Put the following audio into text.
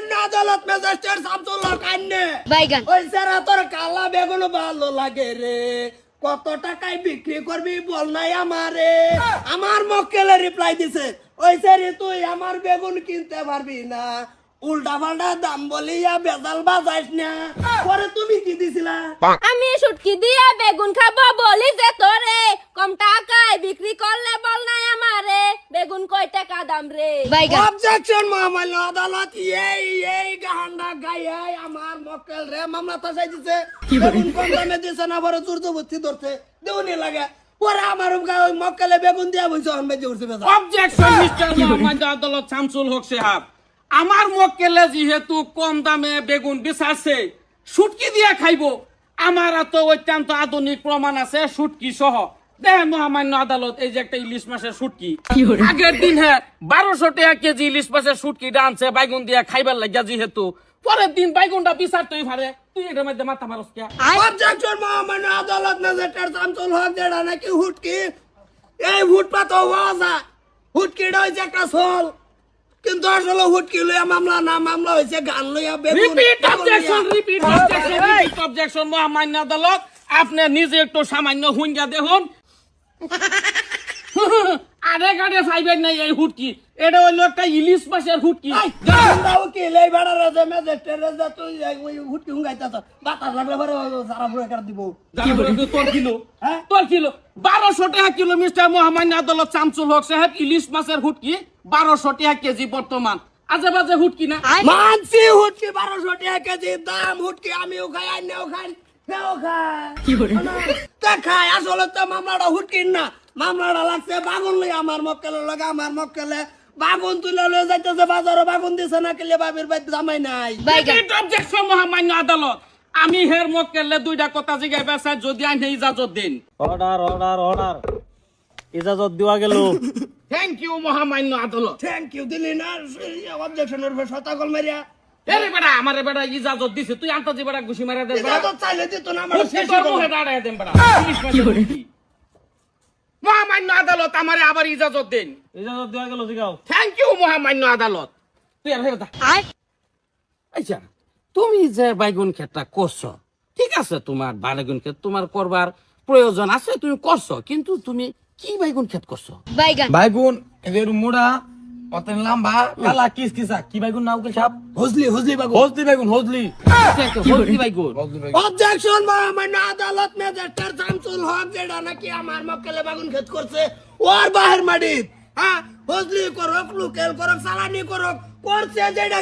মহামান্য আদালত ম্যাজিস্ট্রেট শামসুল হক আইনে বাইগান ওই স্যারা তোর কালা বেগুন ভালো লাগে রে কত টাকায় বিক্রি করবি বল নাই আমারে আমার মক্কেলে রিপ্লাই দিছে ওই স্যারে তুই আমার বেগুন কিনতে পারবি না উল্টা পাল্টা দাম বলিয়া বেজাল বাজাইস না পরে তুমি কি দিছিলা আমি শুটকি দিয়ে বেগুন খাবো বলি যে তোরে কম টাকায় বিক্রি করলে বল নাই আমারে বেগুন কয় টাকা দাম রে অবজেকশন মহামান্য আদালত এই গাহান্ডা গায়ে আমার মক্কেল রে মামলা তাসাই দিছে বেগুন কম দামে দিছে না বড় জোরজবস্তি ধরছে দেউনি লাগে পরে আমার ওই মক্কেলে বেগুন দিয়া বইছে আমি যে উঠছে বেজা অবজেকশন মিস্টার মহামান্য আদালত শামসুল হক সাহেব আমার মক্কেলে যেহেতু কম দামে বেগুন বেচাছে শুটকি দিয়া খাইবো আমার তো অত্যন্ত আধুনিক প্রমাণ আছে শুটকি সহ দেখেন মহামান্য আদালত এই যে একটা ইলিশ মাছের শুটকি আগের দিন 1200 টাকা কেজি ইলিশ মাছের শুটকি আনছে বাইগুন দিয়া খাইবার লাগিয়া যেহেতু পরের দিন বাইগুনটা বিচার তুই ভারে তুই এটার মধ্যে মাথা মারস কে অবজেকশন মহামান্য আদালত ম্যাজিস্ট্রেট শামসুল হক যেটা নাকি হুটকি এই ফুটপাত ওয়াজা হুটকিটা হইছে একটা সোল কিন্তু আসলে হুটকি লইয়া মামলা না মামলা হইছে গান লইয়া রিপিট অবজেকশন মহামান্য আদালত আপনি নিজে একটু সামান্য হুঙ্গা দেখুন আরে গাড়ে ফাইবেন নাই এই হুটকি এটা হইলো একটা ইলিশ মাছের হুটকি উকিল এই বেড়া রাজা ম্যাজিস্ট্রেট রাজা তুই হুটকি হুঙ্গাইতাছ বাতাস লাগলে পরে সারা পুরো কাট দিব তোর কিলো 1200 টাকা কিলো মিস্টার মহামান্য আদালত শামসুল হক সাহেব ইলিশ মাছের হুটকি 1200 টাকা কেজি বর্তমান আজে বাজে হুটকি না মানছি হুটকি 1200 টাকা কেজি দাম হুটকি আমিও খাই আইনেও খাই কেউ খায় খাই আসলে তো মামলাটা হুটকির না মামলাটা লাগছে বাগুন লই আমার মক্কেলের লগে আমার মক্কেলে বাগুন তুলে লয়ে যাইতেছে বাজারে বাগুন দিছে না কেলে বাবির বাইতে জামাই নাই অবজেকশন মহামান্য আদালত আমি হের মক্কেলে দুইটা কথা জিগাই বেসা যদি আইনে ইজাজত দিন অর্ডার ইজাজত দেওয়া গেল থ্যাংক ইউ মহামান্য আদালত থ্যাংক ইউ দিলি না অবজেকশনের উপর শতাকল মারিয়া এরে বেটা আমারে বেটা ইজাজত দিছে তুই আনতাজি বেটা ঘুষি মারা দে বেটা ইজাজত চাইলে দিত না আমার শেষ তোর মুখে দাঁড়ায় দেন বেটা মহামান্য আদালত আমারে আবার ইজাজত দেন ইজাজত দেওয়া গেল জিগাও থ্যাংক ইউ মহামান্য আদালত তুই আর হেটা আচ্ছা তুমি যে বাইগুন ক্ষেতটা করছো ঠিক আছে তোমার বাইগুন ক্ষেত তোমার করবার প্রয়োজন আছে তুমি করছো কিন্তু তুমি কি বাইগুন ক্ষেত করছো বাইগুন এদের মোড়া অতেন লম্বা কালা কিসকিসা কি বাইগুন নাও উকিল সাহেব হজলি বাগুন হজলি হলদি বাইগুন অবজেকশন মহামান্য আদালত ম্যাজিস্ট্রেট শামসুল হক যেটা নাকি আমার মক্কেলে বাগুন ক্ষেত করছে ওর বাহির মাটিত হ্যাঁ হজলি করক লুকেল করক সালানি করক করছে যেটা